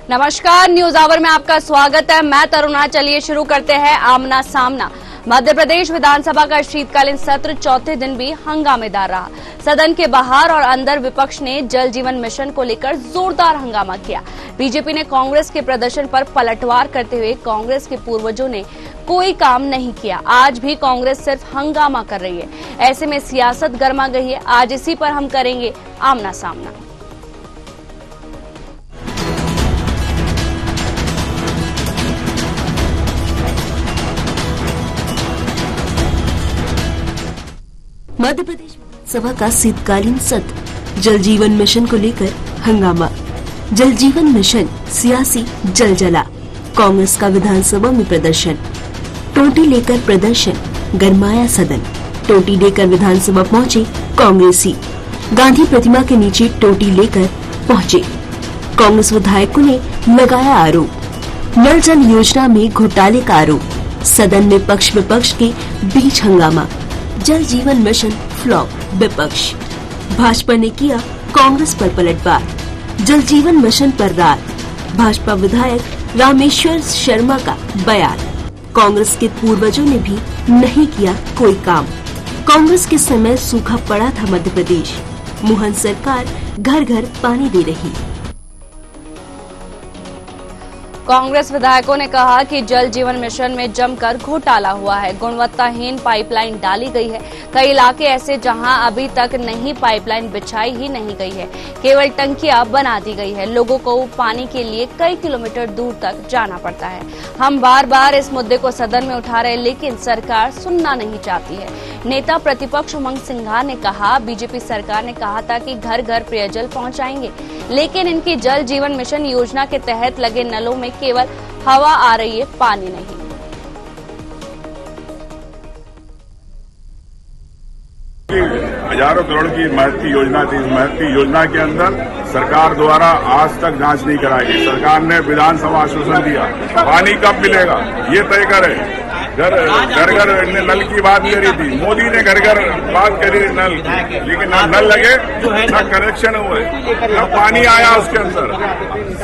नमस्कार, news our में आपका स्वागत है। मैं तरुणा। चलिए शुरू करते हैं आमना सामना। मध्य प्रदेश विधानसभा का शीतकालीन सत्र चौथे दिन भी हंगामेदार रहा। सदन के बाहर और अंदर विपक्ष ने जल जीवन मिशन को लेकर जोरदार हंगामा किया। बीजेपी ने कांग्रेस के प्रदर्शन पर पलटवार करते हुए कांग्रेस के पूर्वजों ने कोई काम नहीं किया। आज भी कांग्रेस सिर्फ हंगामा कर रही है। ऐसे में सियासत गर्मा गई है। आज इसी पर हम करेंगे आमना सामना। मध्य प्रदेश विधानसभा का शीतकालीन सत्र जल जीवन मिशन को लेकर हंगामा। जल जीवन मिशन सियासी जलजला। कांग्रेस का विधानसभा में प्रदर्शन। टोटी लेकर प्रदर्शन, गरमाया सदन। टोटी लेकर विधानसभा पहुंचे कांग्रेसी। गांधी प्रतिमा के नीचे टोटी लेकर पहुंचे। कांग्रेस विधायकों ने लगाया आरोप। नल जल योजना में घोटाले का आरोप। सदन में पक्ष विपक्ष के बीच हंगामा। जल जीवन मिशन फ्लॉप। विपक्ष। भाजपा ने किया कांग्रेस पर पलटवार। जल जीवन मिशन पर रार। भाजपा विधायक रामेश्वर शर्मा का बयान। कांग्रेस के पूर्वजों ने भी नहीं किया कोई काम। कांग्रेस के समय सूखा पड़ा था मध्य प्रदेश। मोहन सरकार घर घर पानी दे रही। कांग्रेस विधायकों ने कहा कि जल जीवन मिशन में जमकर घोटाला हुआ है। गुणवत्ताहीन पाइपलाइन डाली गई है। कई इलाके ऐसे जहां अभी तक नई पाइपलाइन बिछाई ही नहीं गई है, केवल टंकियां बना दी गई है। लोगों को पानी के लिए कई किलोमीटर दूर तक जाना पड़ता है। हम बार बार इस मुद्दे को सदन में उठा रहे, लेकिन सरकार सुनना नहीं चाहती है। नेता प्रतिपक्ष उमंग सिंघार ने कहा, बीजेपी सरकार ने कहा था कि घर घर पेयजल पहुंचाएंगे, लेकिन इनकी जल जीवन मिशन योजना के तहत लगे नलों में केवल हवा आ रही है, पानी नहीं। हजारों करोड़ की महत्ती योजना थी। इस महत्ती योजना के अंदर सरकार द्वारा आज तक जांच नहीं कराई गई। सरकार ने विधानसभा आश्वासन दिया पानी कब मिलेगा ये तय करे। घर घर नल की बात करी थी मोदी ने, घर घर बात करी नल की, लेकिन ना नल लगे ना कनेक्शन हुए ना पानी आया उसके अंदर।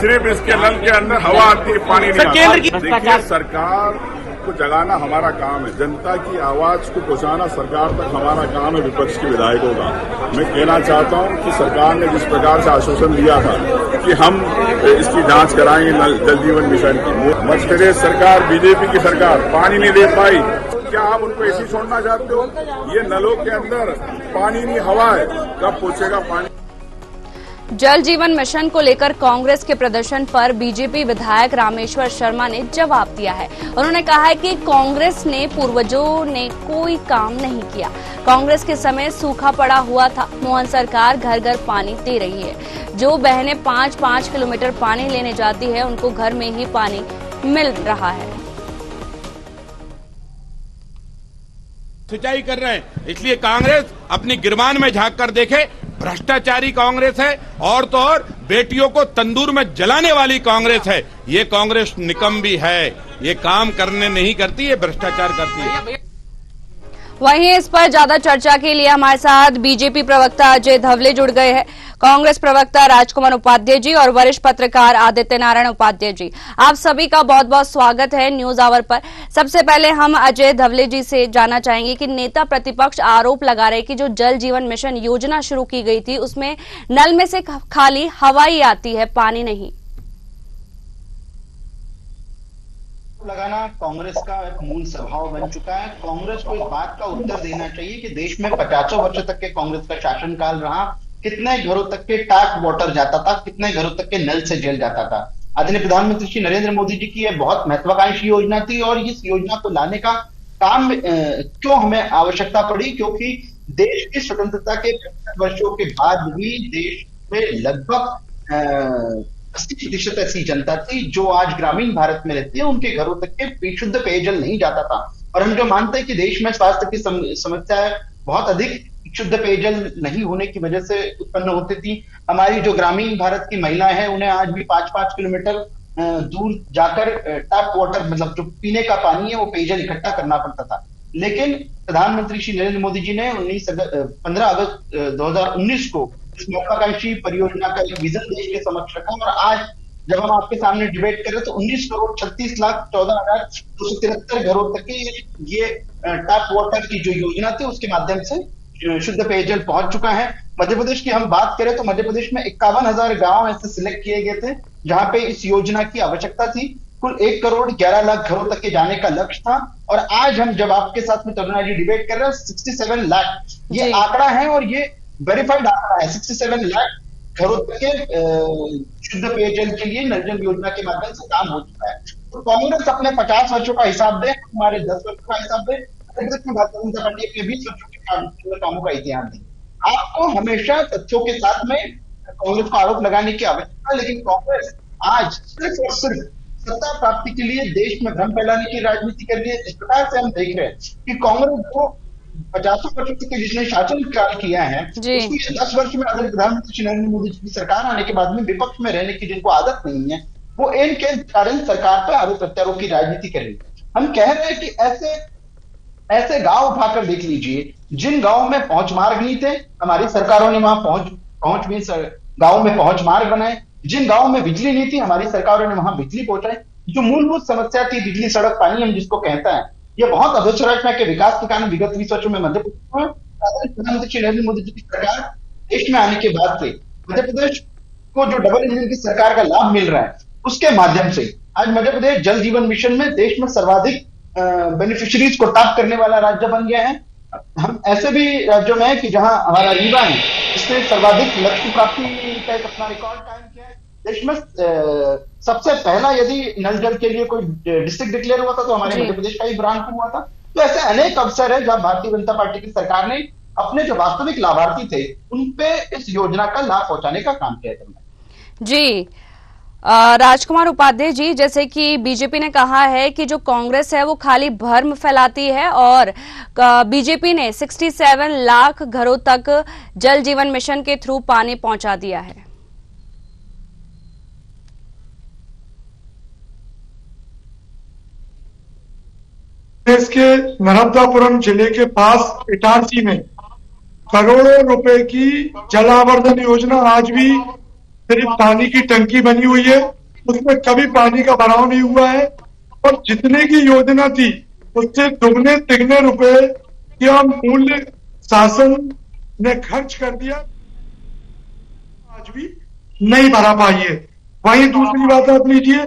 सिर्फ इसके नल के अंदर हवा आती है, पानी नहीं आता। देखिए, सरकार को जगाना हमारा काम है। जनता की आवाज को पहुंचाना सरकार तक हमारा काम है, विपक्ष के विधायकों का। मैं कहना चाहता हूं कि सरकार ने जिस प्रकार से आश्वासन दिया था कि हम इसकी जांच कराएंगे जल जीवन मिशन की, मध्य प्रदेश सरकार, बीजेपी की सरकार पानी नहीं दे पाई। क्या आप उनको ऐसे छोड़ना चाहते हो? ये नलों के अंदर पानी नहीं, हवा है, कब पहुंचेगा पानी? जल जीवन मिशन को लेकर कांग्रेस के प्रदर्शन पर बीजेपी विधायक रामेश्वर शर्मा ने जवाब दिया है। उन्होंने कहा है कि कांग्रेस ने पूर्वजों ने कोई काम नहीं किया। कांग्रेस के समय सूखा पड़ा हुआ था। मोहन सरकार घर घर पानी दे रही है। जो बहनें 5-5 किलोमीटर पानी लेने जाती है, उनको घर में ही पानी मिल रहा है। सिंचाई कर रहे हैं, इसलिए कांग्रेस अपनी गिरबान में झांक कर देखे। भ्रष्टाचारी कांग्रेस है, और तो और बेटियों को तंदूर में जलाने वाली कांग्रेस है। ये कांग्रेस निकम्मी है, ये काम करने नहीं करती, ये भ्रष्टाचार करती है। वहीं इस पर ज्यादा चर्चा के लिए हमारे साथ बीजेपी प्रवक्ता अजय धवले जुड़ गए हैं, कांग्रेस प्रवक्ता राजकुमार उपाध्याय जी और वरिष्ठ पत्रकार आदित्य नारायण उपाध्याय जी। आप सभी का बहुत बहुत स्वागत है न्यूज आवर पर। सबसे पहले हम अजय धवले जी से जानना चाहेंगे कि नेता प्रतिपक्ष आरोप लगा रहे कि जो जल जीवन मिशन योजना शुरू की गई थी, उसमें नल में से खाली हवा ही आती है, पानी नहीं। लगाना कांग्रेस का एक मूल स्वभाव बन चुका है। कांग्रेस को इस बात का उत्तर देना चाहिए कि देश में 50 वर्ष तक के कांग्रेस का शासनकाल रहा, कितने घरों तक के टैप वाटर जाता था, कितने घरों तक के नल से जल जाता था। आदरणीय प्रधानमंत्री श्री नरेंद्र मोदी जी की यह बहुत महत्वाकांक्षी योजना थी, और इस योजना को लाने का काम क्यों हमें आवश्यकता पड़ी? क्योंकि देश की स्वतंत्रता के 50 वर्षों के बाद भी देश में लगभग 80% ऐसी जनता थी जो आज ग्रामीण भारत में रहती है, उनके घरों तक के शुद्ध पेयजल नहीं जाता था। और हम जो मानते हैं कि देश में स्वास्थ्य की समस्या बहुत अधिक शुद्ध पेयजल नहीं होने की वजह से उत्पन्न होती थी। हमारी जो ग्रामीण भारत की महिलाएं हैं, उन्हें आज भी 5-5 किलोमीटर दूर जाकर टैप वाटर, मतलब जो पीने का पानी है, वो पेयजल इकट्ठा करना पड़ता था। लेकिन प्रधानमंत्री श्री नरेंद्र मोदी जी ने 15 अगस्त 2019 को इस महत्वाकांक्षी परियोजना का एक विजन देश के समक्ष रखा और आज जब हम आपके सामने डिबेट कर रहे तो 19,36,14,273 घरों तक की ये टैप वाटर की जो योजना थी उसके माध्यम से शुद्ध पेयजल पहुंच चुका है। मध्य प्रदेश की हम बात करें तो मध्य प्रदेश में 51,000 गांव ऐसे सिलेक्ट किए गए थे जहां पे इस योजना की आवश्यकता थी। कुल 1,11,00,000 घरों तक के जाने का लक्ष्य था और आज हम जब आपके साथ में तरुणा जी डिबेट कर रहे हैं 67 लाख ये आंकड़ा है और ये वेरीफाइड आंकड़ा है। 67 लाख घरों तक के शुद्ध पेयजल के लिए नल जल योजना के माध्यम से काम हो चुका है। तो कांग्रेस अपने 50 वर्षों का हिसाब दे, हमारे 10 वर्षों का हिसाब दे, भारतीय जनता पार्टी अपने 20 वर्षों के कामों का इतिहास दी। आपको हमेशा तथ्यों के साथ में कांग्रेस को आरोप लगाने की आवश्यकता है, लेकिन कांग्रेस आज सिर्फ और सिर्फ सत्ता प्राप्ति के लिए देश में भ्रम फैलाने की राजनीति कर रही है। इस प्रकार से हम देख रहे हैं कि कांग्रेस को 50 वर्षों के जिसने शासन काल किया है उसकी 10 वर्ष में अगर प्रधानमंत्री श्री नरेंद्र मोदी जी की सरकार आने के बाद में विपक्ष में रहने की जिनको आदत नहीं है वो इनके कारण सरकार पर आरोप प्रत्यारोप की राजनीति कर रही है। हम कह रहे हैं कि ऐसे गांव उठाकर देख लीजिए जिन गांवों में पहुंच मार्ग नहीं थे, हमारी सरकारों ने वहां पहुंच भी गांव में पहुंच मार्ग बनाए। जिन गांवों में बिजली नहीं थी, हमारी सरकारों ने वहां बिजली पहुंचाई। जो मूलभूत समस्या थी बिजली सड़क पानी हम जिसको कहता है, ये बहुत अधोसंरचना के विकास के कारण विगत 20 वर्षों में मध्य प्रदेश में प्रधानमंत्री श्री नरेंद्र मोदी जी की सरकार देश में आने के बाद से मध्य प्रदेश को जो डबल इंजन की सरकार का लाभ मिल रहा है उसके माध्यम से आज मध्य प्रदेश जल जीवन मिशन में देश में सर्वाधिक बेनिफिशियरीज को टैप करने वाला राज्य बन गया है। हम ऐसे भी राज्यों में हैं कि जहां हमारा रीवा है इसने सर्वाधिक लक्ष्य प्राप्ति का एक अपना रिकॉर्ड कायम किया है। देश में सबसे पहला यदि नल जल के लिए कोई डिस्ट्रिक्ट डिक्लेयर हुआ था तो हमारे मध्य प्रदेश का ही बुरहानपुर हुआ था। तो ऐसे अनेक अवसर है जहां भारतीय जनता पार्टी की सरकार ने अपने जो वास्तविक लाभार्थी थे उन पे इस योजना का लाभ पहुंचाने का काम किया था। जी राजकुमार उपाध्याय जी, जैसे कि बीजेपी ने कहा है कि जो कांग्रेस है वो खाली भ्रम फैलाती है और बीजेपी ने 67 लाख घरों तक जल जीवन मिशन के थ्रू पानी पहुंचा दिया है। देश के नर्मदापुरम जिले के पास इटारसी में करोड़ों रुपए की जलावर्धन योजना आज भी सिर्फ पानी की टंकी बनी हुई है, उसमें कभी पानी का भराव नहीं हुआ है और जितने की योजना थी उससे दुगने तिगने रुपए का मूल्य शासन ने खर्च कर दिया, आज भी नहीं भरा पाई है। वहीं दूसरी बात आप लीजिए,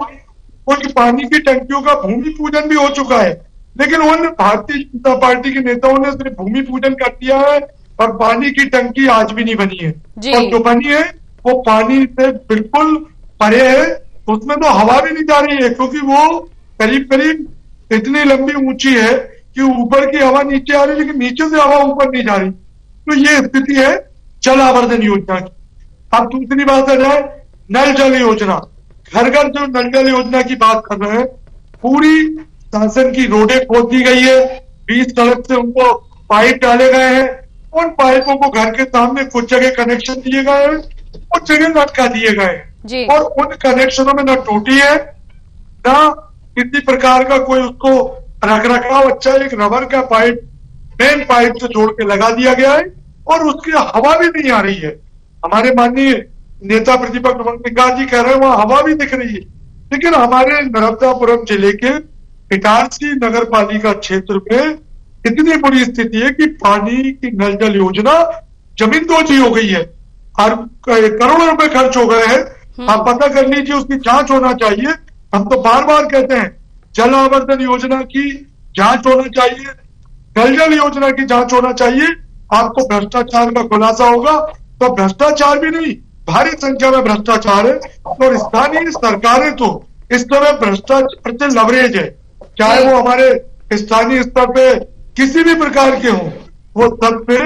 कुछ पानी की टंकियों का भूमि पूजन भी हो चुका है, लेकिन उन भारतीय जनता पार्टी के नेताओं ने सिर्फ भूमि पूजन कर दिया है और पानी की टंकी आज भी नहीं बनी है। और जो बनी है वो पानी से बिल्कुल परे है, उसमें तो हवा भी नहीं जा रही है क्योंकि वो करीब करीब इतनी लंबी ऊंची है कि ऊपर की हवा नीचे आ रही है लेकिन नीचे से हवा ऊपर नहीं जा रही। तो ये स्थिति है जल आवर्धन योजना की। अब दूसरी बात आ जाए नल जल योजना, घर घर जो नल जल योजना की बात कर रहे हैं, पूरी शासन की रोडें खोद दी गई है, 20 सड़क से उनको पाइप डाले गए हैं, उन पाइपों को घर के सामने कुछ जगह कनेक्शन दिए गए हैं, कुछ जगह लटका दिए गए और उन कनेक्शनों में न टूटी है न किसी प्रकार का कोई उसको रख रखाव। अच्छा, एक रबर का पाइप मेन पाइप से जोड़ के लगा दिया गया है और उसकी हवा भी नहीं आ रही है। हमारे माननीय नेता प्रतिपक्ष मल्लिकार्जुन जी कह रहे हैं वहां हवा भी दिख रही है, लेकिन हमारे नर्मदापुरम जिले के इटारसी नगर पालिका क्षेत्र में इतनी बुरी स्थिति है कि पानी की नल जल योजना जमीन दोजी हो गई है और करोड़ों रुपए खर्च हो गए हैं। आप पता कर लीजिए, उसकी जांच होना चाहिए। हम तो बार बार कहते हैं जल आवर्धन योजना की जांच होना चाहिए, नल जल योजना की जांच होना चाहिए। आपको भ्रष्टाचार का खुलासा होगा तो भ्रष्टाचार भी नहीं, भारी संख्या में भ्रष्टाचार है और स्थानीय सरकारें तो इस समय भ्रष्टाचार से लवरेज है, चाहे वो हमारे स्थानीय स्तर पे किसी भी प्रकार के हों, वो सब पे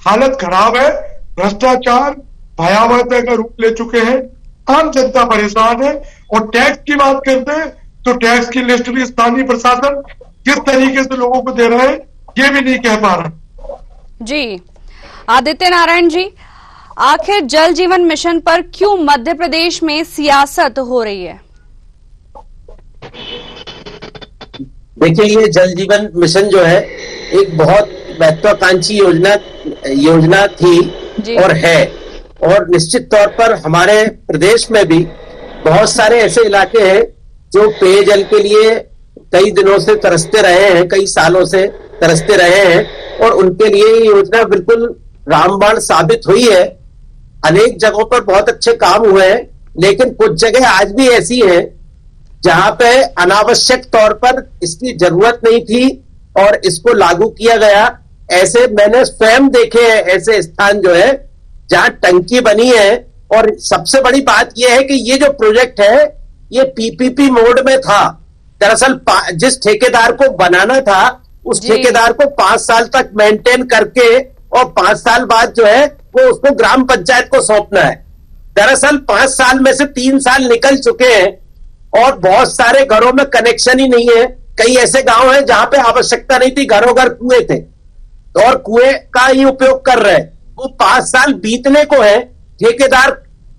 हालत खराब है। भ्रष्टाचार भयावहता का रूप ले चुके हैं, आम जनता परेशान है। और टैक्स की बात करते हैं तो टैक्स की लिस्ट भी स्थानीय प्रशासन किस तरीके से लोगों को दे रहे हैं ये भी नहीं कह पा रहे। जी आदित्य नारायण जी, आखिर जल जीवन मिशन पर क्यों मध्य प्रदेश में सियासत हो रही है? देखिए, ये जल जीवन मिशन जो है एक बहुत महत्वाकांक्षी योजना थी और है, और निश्चित तौर पर हमारे प्रदेश में भी बहुत सारे ऐसे इलाके हैं जो पेयजल के लिए कई दिनों से तरसते रहे हैं, कई सालों से तरसते रहे हैं, और उनके लिए ये योजना बिल्कुल रामबाण साबित हुई है। अनेक जगहों पर बहुत अच्छे काम हुए हैं, लेकिन कुछ जगह आज भी ऐसी हैं जहां पे अनावश्यक तौर पर इसकी जरूरत नहीं थी और इसको लागू किया गया। ऐसे मैंने स्वयं देखे हैं ऐसे स्थान जो है जहां टंकी बनी है, और सबसे बड़ी बात यह है कि ये जो प्रोजेक्ट है ये पीपीपी मोड में था। दरअसल जिस ठेकेदार को बनाना था उस ठेकेदार को 5 साल तक मेंटेन करके और 5 साल बाद जो है वो उसको ग्राम पंचायत को सौंपना है। दरअसल 5 साल में से 3 साल निकल चुके हैं और बहुत सारे घरों में कनेक्शन ही नहीं है। कई ऐसे गांव हैं जहां पे आवश्यकता नहीं थी, घरों घर कुएं थे और कुएं का ही उपयोग कर रहे हैं। वो 5 साल बीतने को है, ठेकेदार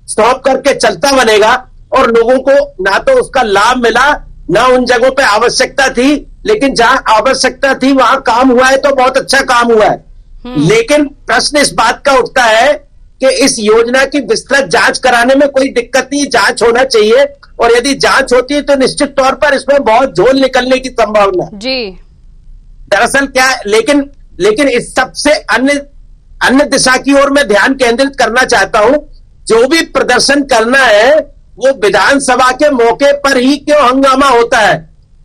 सौंप करके चलता बनेगा और लोगों को ना तो उसका लाभ मिला, ना उन जगहों पे आवश्यकता थी, लेकिन जहां आवश्यकता थी वहां काम हुआ है तो बहुत अच्छा काम हुआ है। लेकिन प्रश्न इस बात का उठता है कि इस योजना की विस्तृत जांच कराने में कोई दिक्कत नहीं, जांच होना चाहिए, और यदि जांच होती है तो निश्चित तौर पर इसमें बहुत झोल निकलने की संभावना है। जी दरअसल क्या, लेकिन इस सबसे अन्य दिशा की ओर मैं ध्यान केंद्रित करना चाहता हूं। जो भी प्रदर्शन करना है वो विधानसभा के मौके पर ही क्यों हंगामा होता है?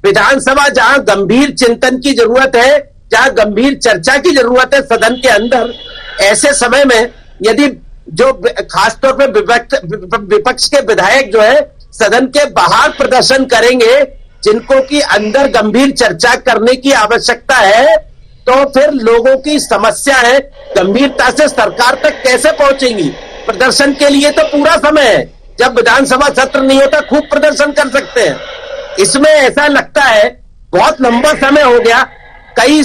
विधानसभा जहां गंभीर चिंतन की जरूरत है, जहां गंभीर चर्चा की जरूरत है सदन के अंदर, ऐसे समय में यदि जो खासतौर पर विपक्ष के विधायक जो है सदन के बाहर प्रदर्शन करेंगे, जिनको की अंदर गंभीर चर्चा करने की आवश्यकता है, तो फिर लोगों की समस्या है गंभीरता से सरकार तक कैसे पहुंचेंगी? प्रदर्शन के लिए तो पूरा समय है, जब विधानसभा सत्र नहीं होता खूब प्रदर्शन कर सकते हैं। इसमें ऐसा लगता है बहुत लंबा समय हो गया, कई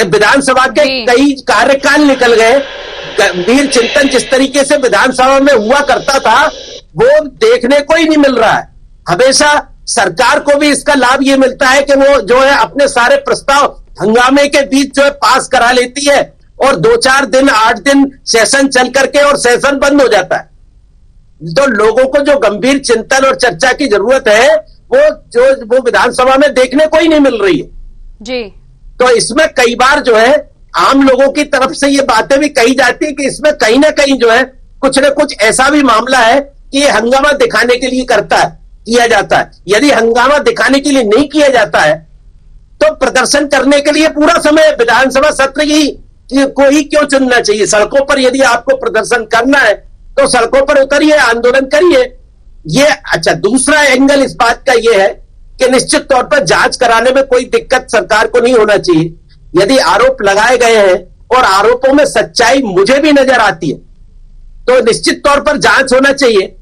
विधानसभा के कई कार्यकाल निकल गए, गंभीर चिंतन जिस तरीके से विधानसभा में हुआ करता था वो देखने को ही नहीं मिल रहा है। हमेशा सरकार को भी इसका लाभ ये मिलता है कि वो जो है अपने सारे प्रस्ताव हंगामे के बीच जो है पास करा लेती है और 2-4 दिन 8 दिन सेशन चल करके और सेशन बंद हो जाता है। तो लोगों को जो गंभीर चिंतन और चर्चा की जरूरत है वो विधानसभा में देखने को ही नहीं मिल रही है जी। तो इसमें कई बार जो है आम लोगों की तरफ से ये बातें भी कही जाती है कि इसमें कहीं ना कहीं जो है कुछ न कुछ ऐसा भी मामला है कि ये हंगामा दिखाने के लिए किया जाता है। यदि हंगामा दिखाने के लिए नहीं किया जाता है तो प्रदर्शन करने के लिए पूरा समय विधानसभा सत्र को ही क्यों चुनना चाहिए? सड़कों पर यदि आपको प्रदर्शन करना है तो सड़कों पर उतरिए, आंदोलन करिए। ये अच्छा, दूसरा एंगल इस बात का ये है कि निश्चित तौर पर जांच कराने में कोई दिक्कत सरकार को नहीं होना चाहिए। यदि आरोप लगाए गए हैं और आरोपों में सच्चाई मुझे भी नजर आती है तो निश्चित तौर पर जांच होना चाहिए।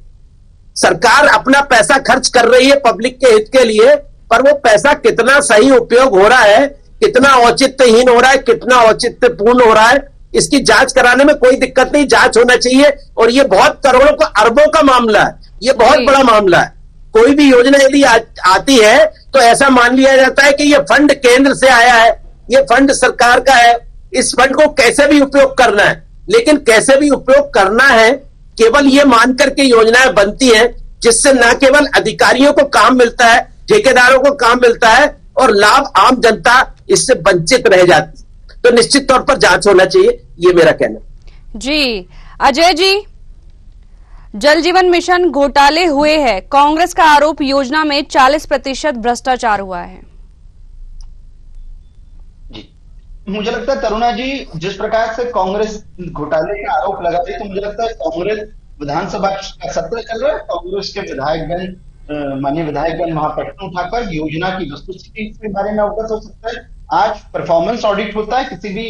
सरकार अपना पैसा खर्च कर रही है पब्लिक के हित के लिए, पर वो पैसा कितना सही उपयोग हो रहा है, कितना औचित्यहीन हो रहा है, कितना औचित्यपूर्ण हो रहा है, इसकी जांच कराने में कोई दिक्कत नहीं, जांच होना चाहिए। और ये बहुत करोड़ों का अरबों का मामला है, ये बहुत बड़ा मामला है। कोई भी योजना यदि आती है तो ऐसा मान लिया जाता है कि ये फंड केंद्र से आया है, ये फंड सरकार का है, इस फंड को कैसे भी उपयोग करना है। लेकिन कैसे भी उपयोग करना है केवल ये मान करके योजनाएं बनती हैं जिससे न केवल अधिकारियों को काम मिलता है, ठेकेदारों को काम मिलता है और लाभ आम जनता इससे वंचित रह जाती है। तो निश्चित तौर पर जांच होना चाहिए, ये मेरा कहना। जी अजय जी, जल जीवन मिशन घोटाले हुए हैं, कांग्रेस का आरोप योजना में 40% भ्रष्टाचार हुआ है। जी, मुझे लगता है तरुणा जी, जिस प्रकार से कांग्रेस घोटाले का आरोप लगा रही, तो मुझे लगता है कांग्रेस विधानसभा का सत्र चल रहा है, कांग्रेस के विधायकगण माननीय विधायकगण वहां प्रश्न उठाकर योजना की वस्तुस्थिति के बारे में अवगत हो सकता है। आज परफॉर्मेंस ऑडिट होता है किसी भी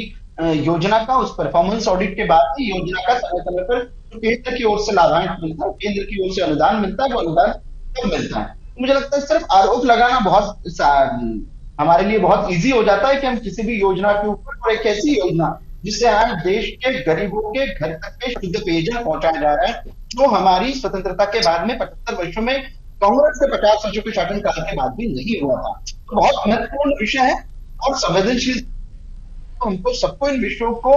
योजना का, उस परफॉर्मेंस ऑडिट के बाद ही योजना का समय समय पर केंद्र की ओर से लाभांश मिलता है, केंद्र की ओर से अनुदान मिलता है, वो अनुदान कब मिलता है। मुझे लगता है सिर्फ आरोप लगाना बहुत हमारे लिए बहुत इजी हो जाता है कि हम किसी भी योजना के ऊपर, और एक ऐसी योजना जिससे आज देश के गरीबों के घर तक के शुद्ध पेयजल पहुंचाया जा रहा है, जो हमारी स्वतंत्रता के बाद में 75 वर्षों में कांग्रेस के 50 वर्षों के शासनकाल के बाद भी नहीं हुआ था। तो बहुत महत्वपूर्ण विषय है और संवेदनशील, तो हमको सबको इन विषयों को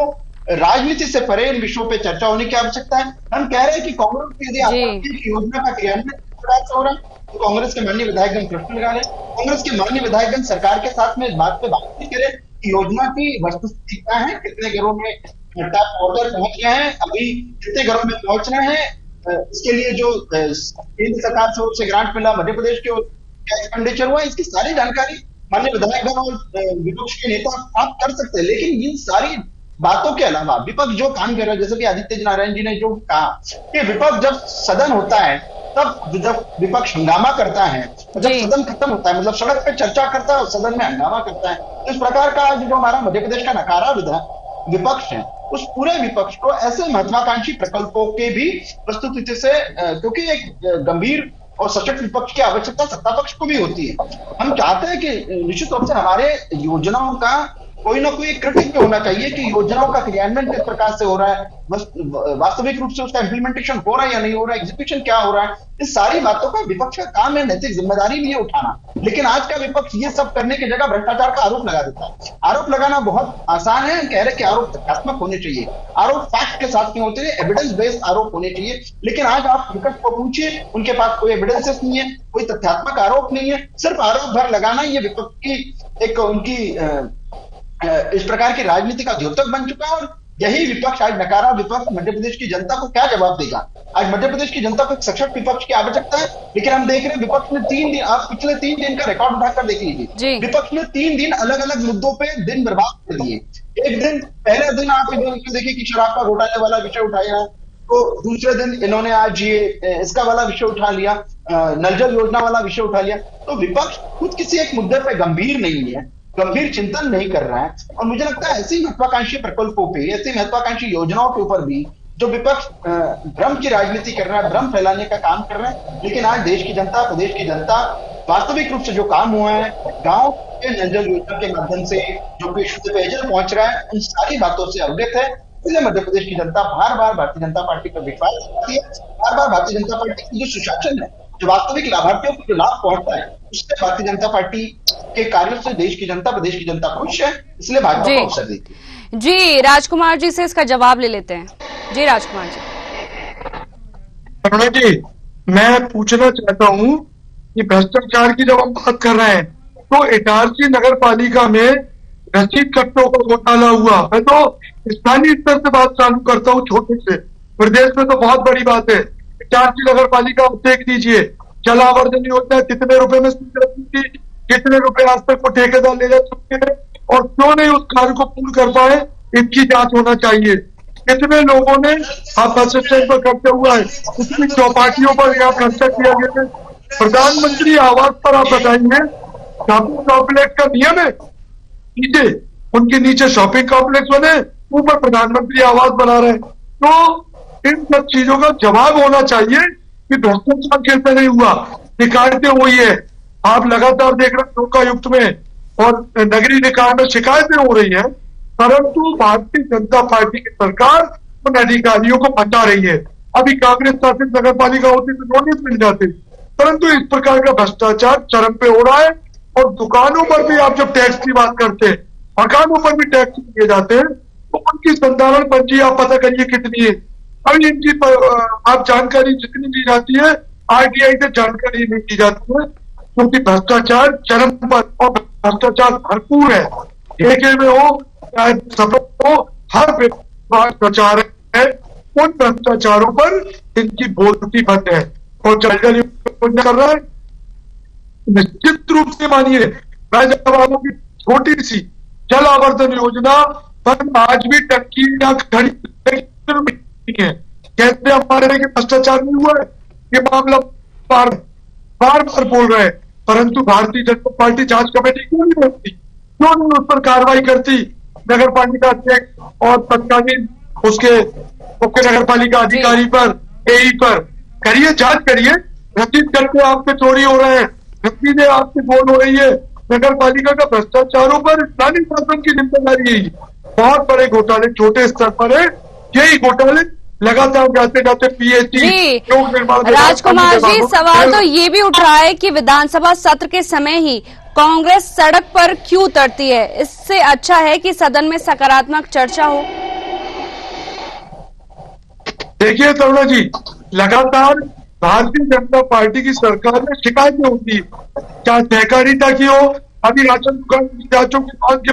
राजनीति से परे इन विषयों पे चर्चा होने की आवश्यकता है। हम कह रहे हैं कि कांग्रेस यदि योजना का क्रियान्वयन प्रकार से हो रहा है, तो कांग्रेस के माननीय विधायकगण प्रश्न लगा रहे हैं। कांग्रेस के माननीय विधायकगण सरकार के साथ में इस बात पे बातचीत करें कि योजना की वस्तुस्थिति क्या है, कितने घरों में टैप वाटर पहुंच गए हैं, अभी कितने घरों में पहुंच रहे हैं, इसके लिए जो केंद्र सरकार से ओर से ग्रांट मिला, मध्य प्रदेश के क्या एक्सपेंडिचर हुआ, इसकी सारी जानकारी माननीय विधायकगण और विपक्ष के नेता आप कर सकते हैं। लेकिन इन सारी बातों के अलावा विपक्ष जो काम कर रहा है, जैसे कि आदित्य नारायण जी ने जो कहा कि विपक्ष जब सदन होता है तब जब विपक्ष हंगामा करता है, जब सदन खत्म होता है, मतलब सड़क पे चर्चा करता है और सदन में हंगामा करता है, तो इस प्रकार का जो हमारा मध्य प्रदेश का नकारा विपक्ष है, उस पूरे विपक्ष को ऐसे महत्वाकांक्षी प्रकल्पों के भी प्रस्तुति से, क्योंकि एक गंभीर और सशक्त विपक्ष की आवश्यकता सत्ता पक्ष को भी होती है। हम चाहते हैं कि निश्चित रूप से हमारे योजनाओं का कोई ना कोई क्रिटिक भी होना चाहिए कि योजनाओं का क्रियान्वयन किस प्रकार से हो रहा है, वास्तविक रूप से उसका इंप्लीमेंटेशन हो रहा है या नहीं हो रहा है, एग्जीक्यूशन क्या हो रहा है, इस सारी बातों का विपक्ष का काम है नैतिक जिम्मेदारी भी है उठाना। लेकिन आज का विपक्ष ये सब करने की जगह भ्रष्टाचार का आरोप लगा देता है। आरोप लगाना बहुत आसान है, कह रहे कि आरोप तथ्यात्मक होने चाहिए, आरोप फैक्ट के साथ नहीं होते, एविडेंस बेस्ड आरोप होने चाहिए। लेकिन आज आप विपक्ष को पूछिए, उनके पास कोई एविडेंसेस नहीं है, कोई तथ्यात्मक आरोप नहीं है, सिर्फ आरोप भर लगाना ये विपक्ष की एक उनकी इस प्रकार की राजनीति का द्योतक बन चुका है। और यही विपक्ष आज नकारा विपक्ष मध्य प्रदेश की जनता को क्या जवाब देगा? आज मध्य प्रदेश की जनता को एक सशक्त विपक्ष की आवश्यकता है, लेकिन हम देख रहे हैं विपक्ष ने 3 दिन, आप पिछले 3 दिन का रिकॉर्ड उठाकर देख लीजिए, विपक्ष ने 3 दिन अलग अलग मुद्दों पे दिन बर्बाद कर दिए। एक दिन, पहले दिन आप देखिए कि शराब का घोटाले वाला विषय उठाया, तो दूसरे दिन इन्होंने आज ये इसका वाला विषय उठा लिया, नल जल योजना वाला विषय उठा लिया। तो विपक्ष खुद किसी एक मुद्दे पे गंभीर नहीं है, गंभीर चिंतन नहीं कर रहा है। और मुझे लगता है ऐसी महत्वाकांक्षी प्रकल्पों पे, ऐसी महत्वाकांक्षी योजनाओं के ऊपर भी जो विपक्ष भ्रम की राजनीति कर रहा है, भ्रम फैलाने का काम कर रहा है। लेकिन आज देश की जनता, प्रदेश की जनता वास्तविक रूप से जो काम हुआ है, गांव के नल जल योजना के माध्यम से जो शुद्ध पेयजल पहुंच रहा है, उन सारी बातों से अवगत है। इसलिए मध्य प्रदेश की जनता बार बार भारतीय जनता पार्टी पर विश्वास करती है, बार बार भारतीय जनता पार्टी की जो सुशासन है, जो वास्तविक लाभार्थियों को जो लाभ पहुंचता है, उससे भारतीय जनता पार्टी के कार्यों से देश की जनता, प्रदेश की जनता खुश है, इसलिए भाजपा को अवसर देती है। जी, राजकुमार जी से इसका जवाब ले लेते हैं। जी राजकुमार जी। करुणा जी, मैं पूछना चाहता हूं कि भ्रष्टाचार की जब हम बात कर रहे हैं, तो इटारसी नगर पालिका में रसीद कट्टों का घोटाला हुआ। मैं तो स्थानीय स्तर से बात चालू करता हूँ, छोटे से, प्रदेश में तो बहुत बड़ी बात है। इटारसी नगर पालिका आप देख लीजिए, जल आवर्जन योजना कितने रुपए में स्वीकृत थी, कितने रुपए आज तक वो ठेकेदार ले जा चुके हैं, और क्यों नहीं उस कार्य को पूर्ण कर पाए, इसकी जांच होना चाहिए। कितने लोगों ने बस स्टैंड पर खर्चा हुआ है, कितनी चौपाटियों पर यहाँ खर्चा किया गया है। प्रधानमंत्री आवास पर आप बताइए, शॉपिंग कॉम्प्लेक्स का नियम है, नीचे उनके नीचे शॉपिंग कॉम्प्लेक्स बने, ऊपर प्रधानमंत्री आवास बना रहे। तो इन सब चीजों का जवाब होना चाहिए कि भ्रष्टाचार कैसे नहीं हुआ। शिकायतें हुई है, आप लगातार देख रहे हैं लोकायुक्त में और नगरीय निकाय में शिकायतें हो रही है, परंतु भारतीय जनता पार्टी की सरकार उन अधिकारियों को बचा रही है। अभी कांग्रेस शासित नगर पालिका होती तो नोटिस मिल जाते, परंतु इस प्रकार का भ्रष्टाचार चरम पे हो रहा है। और दुकानों पर भी आप जब टैक्स की बात करते हैं, मकानों पर भी टैक्स दिए जाते हैं, तो उनकी संधारण पंजी आप पता करिए कितनी है। अभी इनकी आप जानकारी जितनी दी जाती है, आरटीआई से जानकारी नहीं दी जाती है, क्योंकि भ्रष्टाचार चरम पर और भ्रष्टाचार भरपूर है। ठेके में हो चाहे सफल हो, हर भ्रष्टाचार है। उन भ्रष्टाचारों पर इनकी बोलती बंद है। और जल जल योजना कर रहा है, निश्चित रूप से मानिए, मैं जब की छोटी सी जल आवर्धन योजना पर आज भी टंकी खड़ी है। कैसे हमारे के भ्रष्टाचार नहीं हुआ है, ये मामला बार बार बोल रहे हैं, परंतु भारतीय जनता पार्टी जांच कमेटी क्यों नहीं बनती, क्यों नहीं उस पर कार्रवाई करती? नगर पालिका अध्यक्ष और तत्कालीन उसके मुख्य नगर पालिका अधिकारी पर, एई पर करिए, जांच करिए। रसीद करके आपके चोरी हो रहे हैं, रसीदें आपकी गोल हो रही है। नगर पालिका का भ्रष्टाचारों पर स्थानीय शासन की जिम्मेदारी है। बहुत बड़े घोटाले छोटे स्तर पर है, यही घोटाले लगातार जाते जाते पीएचडी राजकुमार जी, सवाल तो ये भी उठ रहा है कि विधानसभा सत्र के समय ही कांग्रेस सड़क पर क्यों उतरती है? इससे अच्छा है कि सदन में सकारात्मक चर्चा हो। देखिए करुणा जी, लगातार भारतीय जनता पार्टी की सरकार में शिकायतें होती है, चाहे सहकारिता की हो, अभी राशन दुकान की जांचों की मांग के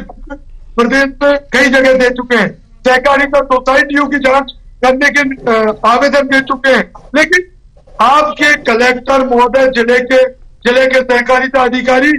प्रदेश में कई जगह दे चुके हैं, सहकारिता सोसाइटियों की जांच करने के आवेदन दे चुके हैं, लेकिन आपके कलेक्टर महोदय जिले के सहकारिता अधिकारी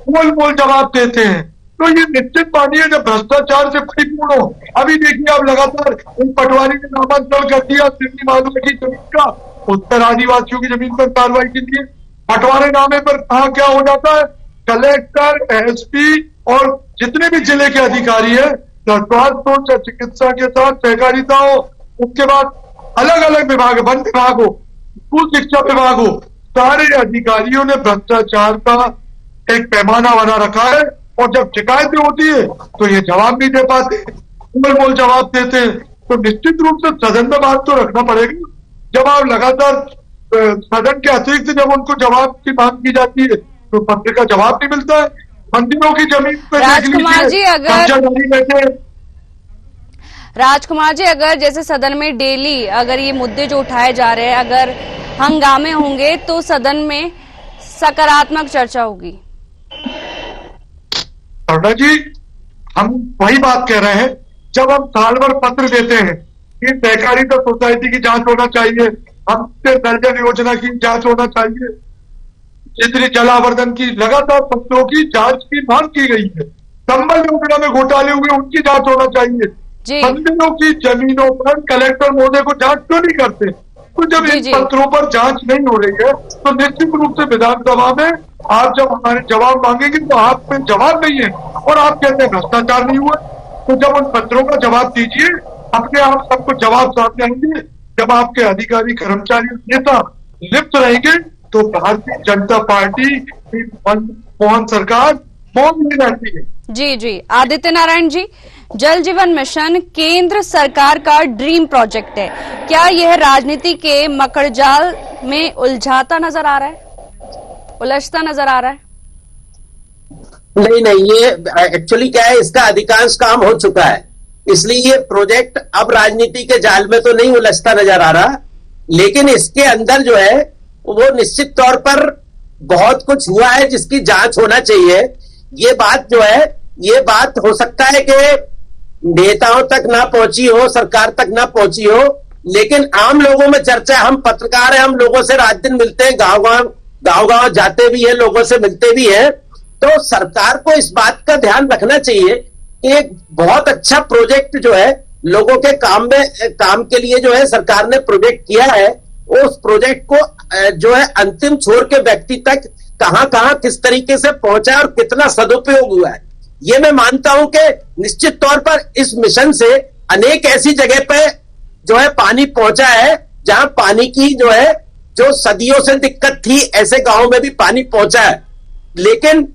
बोल जवाब देते हैं। तो ये निश्चित मानिए जब भ्रष्टाचार से परिपूर्ण हो। अभी देखिए आप लगातार इन पटवारी ने नामांकन कर दिया सिंधी मालूम की जमीन का, उत्तर आदिवासियों की जमीन पर कार्रवाई के लिए बंटवारे नामे पर कहाँ क्या हो जाता है, कलेक्टर, एसपी और जितने भी जिले के अधिकारी है, स्वास्थ्य हो, चिकित्सा के साथ सहकारिता हो, उसके बाद अलग अलग विभाग, वन विभाग हो, स्कूल शिक्षा विभाग हो, सारे अधिकारियों ने भ्रष्टाचार का एक पैमाना बना रखा है। और जब शिकायतें होती है तो ये जवाब नहीं दे पाते, बोल जवाब देते हैं। तो निश्चित रूप से सदन में बात तो रखना पड़ेगा। जब आप लगातार सदन के अतिरिक्त जब उनको जवाब की मांग की जाती है तो पत्र का जवाब नहीं मिलता है। मंदिरों की जमीन पे राजकुमार जी अगर जैसे सदन में डेली अगर ये मुद्दे जो उठाए जा रहे हैं, अगर हंगामे होंगे तो सदन में सकारात्मक चर्चा होगी। अरुणा जी, हम वही बात कह रहे हैं, जब हम साल भर पत्र देते हैं कि सहकारिता सोसाइटी की जांच होना चाहिए, हमसे दर्जन योजना की जांच होना चाहिए, जितनी जलावर्धन की लगातार फसलों की जांच की मांग की गई है, संबल योजना में घोटाले हुए उनकी जांच होना चाहिए, मंदिरों की जमीनों पर कलेक्टर महोदय को जांच क्यों नहीं करते? तो जब इन पत्रों पर जांच नहीं हो रही है तो निश्चित रूप से विधानसभा में आप जब हमारे जवाब मांगेंगे तो आप में जवाब नहीं है और आप कहते हैं भ्रष्टाचार नहीं हुआ। तो जब उन पत्रों का जवाब दीजिए, अपने आप सबको जवाब सामने आएंगे। जब आपके अधिकारी, कर्मचारी, नेता लिप्त रहेंगे तो भारतीय जनता पार्टी की मनमोहन सरकार मौन नहीं रहती है। जी आदित्य नारायण जी, जल जीवन मिशन केंद्र सरकार का ड्रीम प्रोजेक्ट है, क्या यह राजनीति के मकड़जाल में उलझता नजर आ रहा है? नहीं, ये एक्चुअली क्या है, इसका अधिकांश काम हो चुका है, इसलिए ये प्रोजेक्ट अब राजनीति के जाल में तो नहीं उलझता नजर आ रहा, लेकिन इसके अंदर जो है वो निश्चित तौर पर बहुत कुछ हुआ है जिसकी जांच होना चाहिए। ये बात जो है, ये बात हो सकता है कि नेताओं तक ना पहुंची हो, सरकार तक ना पहुंची हो, लेकिन आम लोगों में चर्चा, हम पत्रकार हैं, हम लोगों से रात दिन मिलते हैं, गांव जाते भी हैं, लोगों से मिलते भी हैं। तो सरकार को इस बात का ध्यान रखना चाहिए कि एक बहुत अच्छा प्रोजेक्ट जो है लोगों के काम के लिए जो है सरकार ने प्रोजेक्ट किया है, उस प्रोजेक्ट को जो है अंतिम छोर के व्यक्ति तक कहां किस तरीके से पहुंचा और कितना सदुपयोग हुआ है, ये मैं मानता हूं कि निश्चित तौर पर इस मिशन से अनेक ऐसी जगह पे जो है पानी पहुंचा है जहां पानी की जो है जो सदियों से दिक्कत थी, ऐसे गांवों में भी पानी पहुंचा है। लेकिन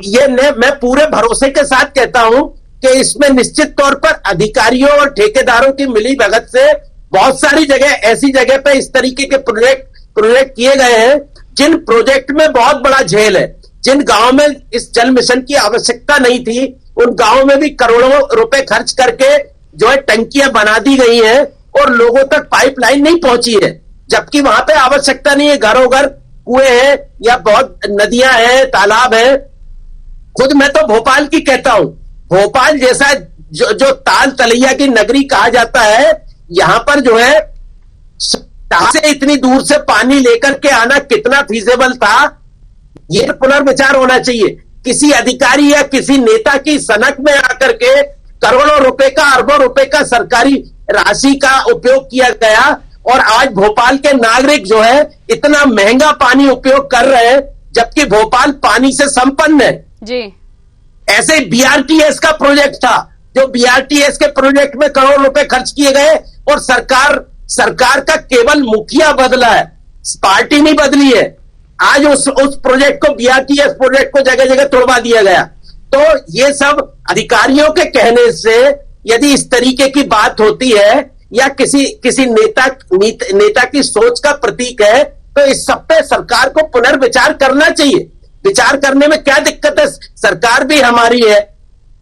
ये मैं पूरे भरोसे के साथ कहता हूं कि इसमें निश्चित तौर पर अधिकारियों और ठेकेदारों की मिली भगत से बहुत सारी जगह, ऐसी जगह पे इस तरीके के प्रोजेक्ट किए गए हैं जिन प्रोजेक्ट में बहुत बड़ा झेल है। जिन गांव में इस जल मिशन की आवश्यकता नहीं थी, उन गांवों में भी करोड़ों रुपए खर्च करके जो है टंकियां बना दी गई हैं और लोगों तक पाइपलाइन नहीं पहुंची है, जबकि वहां पे आवश्यकता नहीं है। घरों घर कुएं हैं या बहुत नदियां हैं, तालाब है। खुद मैं तो भोपाल की कहता हूं, भोपाल जैसा जो ताल तलैया की नगरी कहा जाता है, यहां पर जो है से इतनी दूर से पानी लेकर के आना कितना फीजेबल था, ये पुनर्विचार होना चाहिए। किसी अधिकारी या किसी नेता की सनक में आकर के करोड़ों रुपए का, अरबों रुपए का सरकारी राशि का उपयोग किया गया और आज भोपाल के नागरिक जो है इतना महंगा पानी उपयोग कर रहे हैं, जबकि भोपाल पानी से संपन्न है। जी, ऐसे बीआरटीएस का प्रोजेक्ट था, जो बीआरटीएस के प्रोजेक्ट में करोड़ रुपए खर्च किए गए और सरकार का केवल मुखिया बदला है, पार्टी नहीं बदली है। आज उस प्रोजेक्ट को, बीआरटीएस प्रोजेक्ट को जगह जगह तोड़वा दिया गया। तो ये सब अधिकारियों के कहने से यदि इस तरीके की बात होती है या किसी नेता की सोच का प्रतीक है, तो इस सब पे सरकार को पुनर्विचार करना चाहिए। विचार करने में क्या दिक्कत है? सरकार भी हमारी है,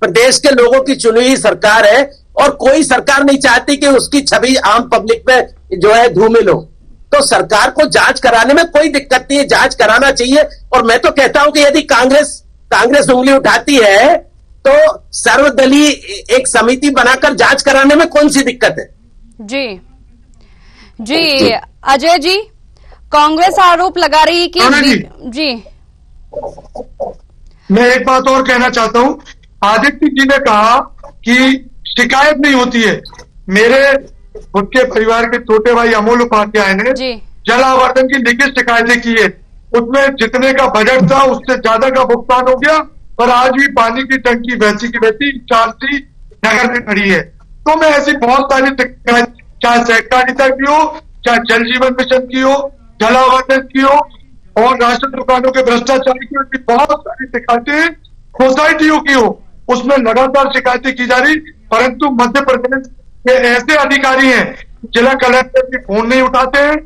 प्रदेश के लोगों की चुनी हुई सरकार है और कोई सरकार नहीं चाहती कि उसकी छवि आम पब्लिक में जो है धूमिल हो। तो सरकार को जांच कराने में कोई दिक्कत नहीं है, जांच कराना चाहिए। और मैं तो कहता हूं कि यदि कांग्रेस उंगली उठाती है तो सर्वदलीय एक समिति बनाकर जांच कराने में कौन सी दिक्कत है? जी अजय जी, कांग्रेस आरोप लगा रही है कि जी मैं एक बात और कहना चाहता हूं। आदित्य जी ने कहा कि शिकायत नहीं होती है। मेरे खुद के परिवार के छोटे भाई अमोल उपाध्याय ने जल आवर्धन की लिखित शिकायतें की है। उसमें जितने का बजट था उससे ज्यादा का भुगतान हो गया, पर आज भी पानी की टंकी वैसी की वैसी चारसी नगर में खड़ी है। तो मैं ऐसी बहुत सारी शिकायत, चाहे सहकारिता की हो, चाहे जल जीवन मिशन की हो, जल आवर्धन की हो, और राशन दुकानों के भ्रष्टाचार की बहुत सारी शिकायतें सोसाइटियों की हो, उसमें लगातार शिकायतें की जा रही। परंतु मध्य प्रदेश के ऐसे अधिकारी हैं, जिला कलेक्टर की फोन नहीं उठाते हैं,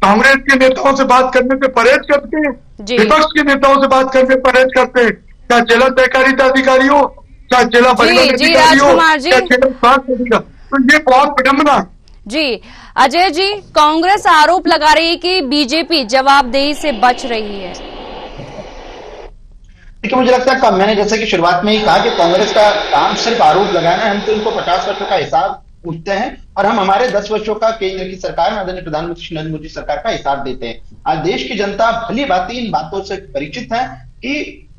कांग्रेस के नेताओं से बात करने से परहेज करते हैं, विपक्ष के नेताओं से बात करने से परहेज करते हैं, चाहे जिला सहकारिता अधिकारी हो, चाहे जिला परिवहन अधिकारी हो, चाहे जिला स्वास्थ्य अधिकारी। तो ये बहुत विडंबना जी। अजय जी, कांग्रेस आरोप लगा रही है कि बीजेपी जवाबदेही से बच रही है। देखिए, मुझे लगता है मैंने जैसे कि शुरुआत में ही कहा कि कांग्रेस का काम सिर्फ आरोप लगाना है। हम तो इनको 50 वर्षों का हिसाब पूछते हैं और हम हमारे 10 वर्षों का केंद्र की सरकार में आदरणीय प्रधानमंत्री नरेंद्र मोदी सरकार का हिसाब देते हैं। आज देश की जनता भली भांति इन बातों से परिचित है कि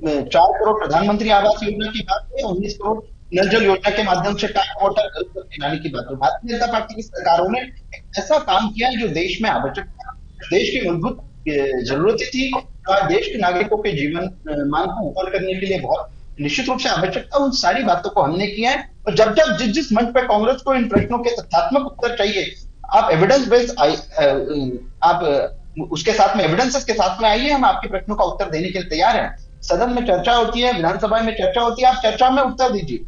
4 करोड़ प्रधानमंत्री आवास योजना की बात है, 19 करोड़ नल जल योजना के माध्यम से टैप वाटर घर तक पहुंचाने की बात है। भारतीय जनता पार्टी की सरकारों ने ऐसा काम किया है जो देश में आवश्यक था, देश की मूलभूत जरूरतें थी और देश के नागरिकों के जीवन मान को ऊपर करने के लिए बहुत निश्चित रूप से आवश्यक था। उन सारी बातों को हमने किया है और जब जिस मंच पर कांग्रेस को इन प्रश्नों के तथ्यात्मक उत्तर चाहिए, आप एविडेंस बेस्ड आप उसके साथ में एविडेंसेस के साथ में आइए, हम आपके प्रश्नों का उत्तर देने के लिए तैयार हैं। सदन में चर्चा होती है, विधानसभा में चर्चा होती है, आप चर्चा में उत्तर दीजिए।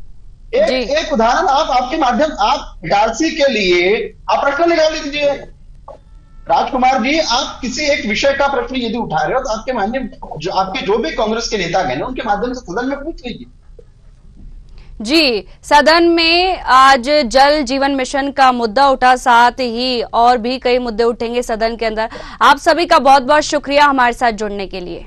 एक उदाहरण आपके माध्यम, आप डालसी के लिए आप प्रश्न निकाल लीजिए। राजकुमार जी, आप किसी एक विषय का प्रश्न यदि उठा रहे हो तो आपके माध्यम आपके जो भी कांग्रेस के नेता हैं उनके माध्यम से सदन में पूछ लीजिए। जी, सदन में आज जल जीवन मिशन का मुद्दा उठा, साथ ही और भी कई मुद्दे उठेंगे सदन के अंदर। आप सभी का बहुत बहुत शुक्रिया हमारे साथ जुड़ने के लिए।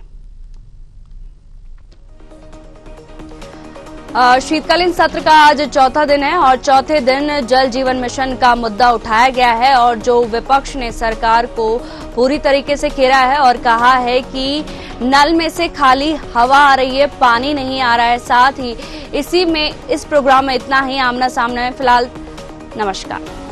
शीतकालीन सत्र का आज चौथा दिन है और चौथे दिन जल जीवन मिशन का मुद्दा उठाया गया है और जो विपक्ष ने सरकार को पूरी तरीके से घेरा है और कहा है कि नल में से खाली हवा आ रही है, पानी नहीं आ रहा है। साथ ही इस प्रोग्राम में इतना ही। आमना सामना में फिलहाल नमस्कार।